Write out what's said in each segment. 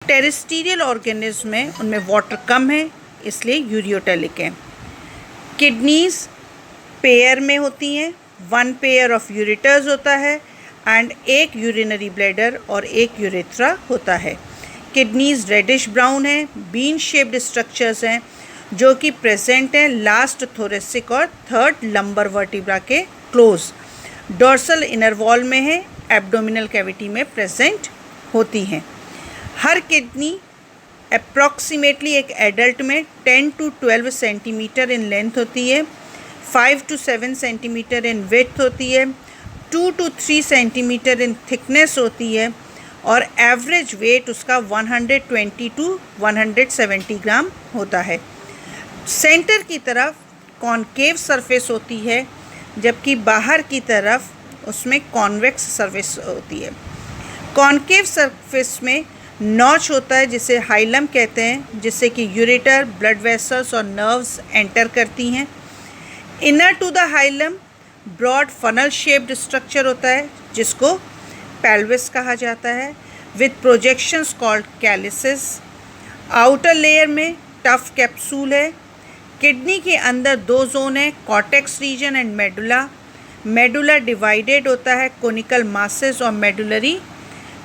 Terrestrial organism में उनमें water कम है, इसलिए यूरियोटेलिक है। किडनीज पेयर में होती हैं, 1 पेयर ऑफ यूरेटर्स होता है एंड एक यूरिनरी ब्लैडर और एक यूरेथ्रा होता है। किडनीज रेडिश ब्राउन है, बीन शेप्ड स्ट्रक्चर्स हैं जो कि प्रेजेंट हैं लास्ट थोरेसिक और थर्ड लंबर वर्टिब्रा के क्लोज। डोर्सल इनर वॉल में है, एब्डोमिनल कैविटी में प्रेजेंट होती हैं। हर किडनी अप्रॉक्सीमेटली एक एडल्ट में 10 to 12 सेंटीमीटर इन लेंथ होती है, 5 to 7 सेंटीमीटर इन विड्थ होती है, 2 to 3 सेंटीमीटर इन थिकनेस होती है और एवरेज वेट उसका 120 to 170 ग्राम होता है। सेंटर की तरफ कॉनकेव सरफेस होती है, जबकि बाहर की तरफ उसमें कॉन्वेक्स सरफेस होती है। कॉनकेव सरफेस में नॉच होता है जिसे हाइलम कहते हैं, जिससे कि यूरेटर, ब्लड वेसल्स और नर्व्स एंटर करती हैं। Inner to the hilum broad funnel shaped structure होता है जिसको पेल्विस कहा जाता है, with projections called calyces. Outer layer में टफ कैप्सूल है। किडनी के अंदर 2 जोन है, cortex region and medulla. Medulla divided होता है कोनिकल मासेस और मेडुलरी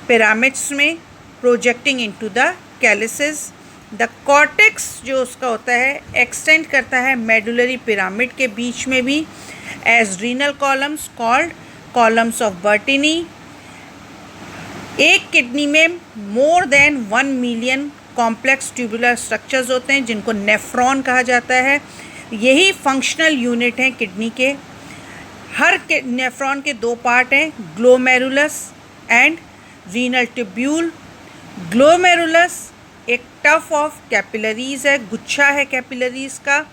पिरामिड्स में, projecting into the calyces. The cortex जो उसका होता है एक्सटेंड करता है मेडुलरी पिरामिड के बीच में भी as renal columns called columns of Bertini. एक किडनी में more than 1 million complex tubular structures होते हैं जिनको नेफ्रॉन कहा जाता है। यही फंक्शनल यूनिट हैं किडनी के। हर नेफ्रॉन के 2 पार्ट हैं, glomerulus and renal tubule. Glomerulus एक टफ ऑफ कैपिलरीज है, गुच्छा है कैपिलरीज का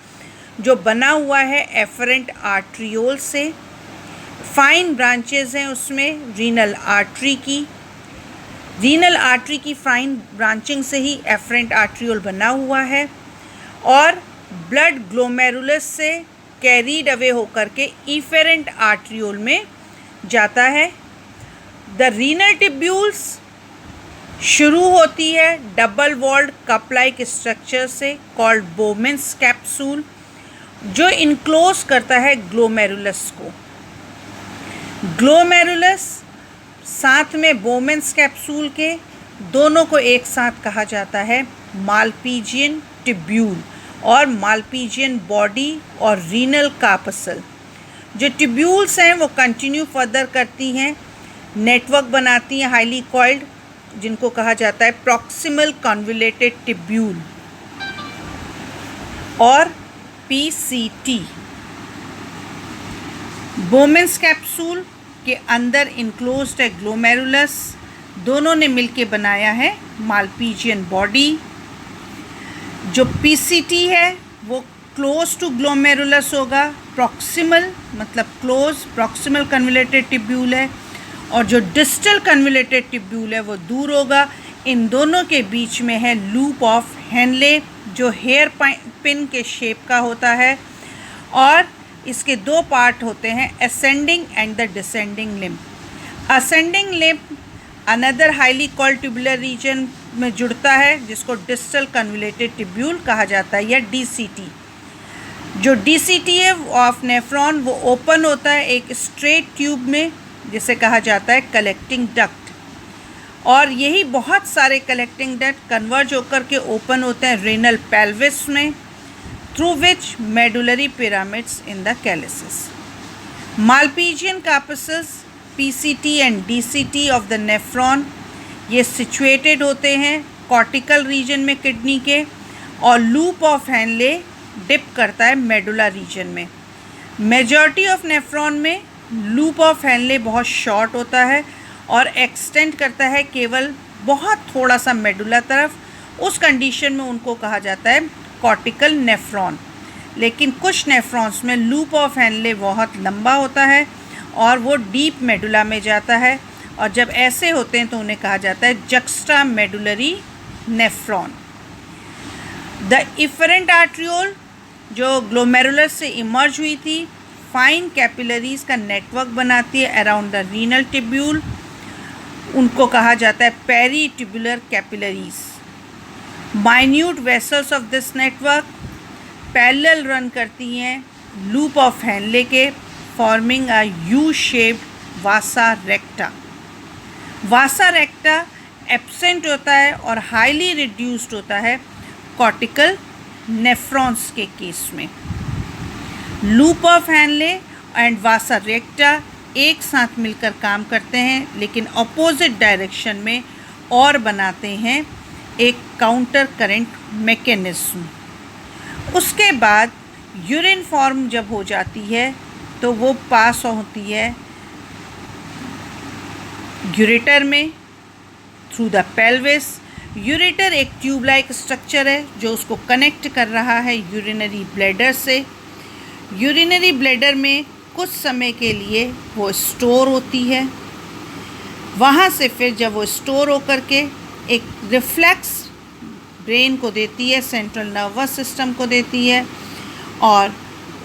जो बना हुआ है एफरेंट आर्ट्रियोल से। फाइन ब्रांचेस हैं उसमें रीनल आर्टरी की। रीनल आर्टरी की फाइन ब्रांचिंग से ही एफरेंट आर्ट्रियोल बना हुआ है और ब्लड ग्लोमेरुलस से कैरीड अवे होकर के इफेरेंट आर्ट्रियोल में जाता है। द रीनल ट्यूब्यूल्स शुरू होती है double walled cup like structure से कॉल्ड बोमेंस कैप्सूल, जो इनक्लोज करता है ग्लोमेरुलस को। ग्लोमेरुलस साथ में बोमेंस कैप्सूल के दोनों को एक साथ कहा जाता है मालपीजियन ट्यूब्यूल और मालपीजियन बॉडी और रीनल कार्पसल। जो ट्यूब्यूल्स हैं वो कंटिन्यू फर्दर करती हैं, नेटवर्क बनाती हैं हाईली कॉइल्ड, जिनको कहा जाता है प्रॉक्सिमल कन्वोल्यूटेड ट्यूब्यूल और PCT। बोमेंस कैप्सूल के अंदर इनक्लोज्ड है ग्लोमेरुलस, दोनों ने मिलके बनाया है मालपीजियन बॉडी। जो PCT है वो क्लोज टू ग्लोमेरुलस होगा, प्रॉक्सिमल मतलब क्लोज, प्रॉक्सिमल कन्वोल्यूटेड ट्यूब्यूल है, और जो डिस्टल कन्वोल्यूटेड ट्यूब्यूल है वो दूर होगा। इन दोनों के बीच में है लूप ऑफ हेनले जो हेयर पिन के शेप का होता है और इसके 2 पार्ट होते हैं, ascending and the descending limb. Ascending limb another highly coiled tubular region में जुड़ता है जिसको डिस्टल कन्वोल्यूटेड ट्यूब्यूल कहा जाता है या DCT। जो DCT है ऑफ नेफ्रॉन वो ओपन होता है एक स्ट्रेट ट्यूब में जिसे कहा जाता है कलेक्टिंग डक्ट, और यही बहुत सारे कलेक्टिंग डक्ट कन्वर्ज होकर के ओपन होते हैं रेनल पेल्विस में, through which medullary pyramids in the calyces. Malpighian corpuscles PCT and DCT of the nephron ये situated होते हैं cortical region में किडनी के, और loop of Henle डिप करता है मेडुला रीजन में। मेजॉरिटी ऑफ नेफ्रॉन में लूप ऑफ हेनले बहुत शॉर्ट होता है और एक्सटेंड करता है केवल बहुत थोड़ा सा मेडुला तरफ। उस कंडीशन में उनको कहा जाता है कॉर्टिकल नेफ्रॉन। लेकिन कुछ नेफ्रॉन्स में लूप ऑफ हेनले बहुत लंबा होता है और वो डीप मेडुला में जाता है, और जब ऐसे होते हैं तो उन्हें कहा जाता है juxta medullary nephron. The efferent arteriole जो ग्लोमेरुलस से इमर्ज हुई थी, फाइन कैपिलरीज का नेटवर्क बनाती है अराउंड द रीनल ट्यूब्यूल, उनको कहा जाता है peritubular capillaries. Minute vessels of this network parallel run करती हैं लूप ऑफ हेनले के, forming a U shaped vasa recta. Vasa recta absent होता है और हाईली रिड्यूस्ड होता है कॉर्टिकल नेफ्रॉन्स के केस में। Loop of Henle and vasa recta एक साथ मिलकर काम करते हैं, लेकिन अपोजिट डायरेक्शन में और बनाते हैं एक काउंटर करंट मैकेनिज्म। उसके बाद यूरिन फॉर्म जब हो जाती है तो वो पास होती है यूरेटर में थ्रू द पेल्विस। यूरेटर एक ट्यूब लाइक स्ट्रक्चर है जो उसको कनेक्ट कर रहा है यूरिनरी ब्लैडर से। यूरिनरी ब्लैडर में कुछ समय के लिए वो स्टोर होती है। वहाँ से फिर जब वो स्टोर होकर के एक रिफ्लेक्स ब्रेन को देती है, सेंट्रल नर्वस सिस्टम को देती है, और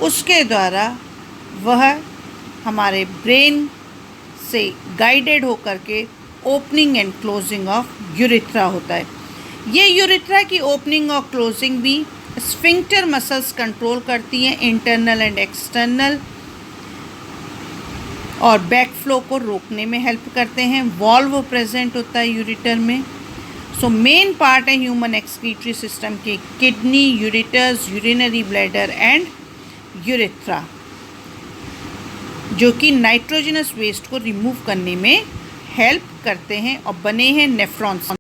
उसके द्वारा वह हमारे ब्रेन से गाइडेड होकर के opening and closing of urethra होता है। ये यूरेथ्रा की ओपनिंग और क्लोजिंग भी स्फिंक्टर मसल्स कंट्रोल करती हैं, इंटरनल एंड एक्सटर्नल, और बैक फ्लो को रोकने में हेल्प करते हैं। वॉल्व प्रेजेंट होता है यूरेटर में। सो मेन पार्ट है ह्यूमन एक्सक्रीटरी सिस्टम के kidney, ureters, urinary bladder and urethra, जो कि नाइट्रोजनस वेस्ट को रिमूव करने में हेल्प करते हैं और बने हैं नेफ्रॉन्स।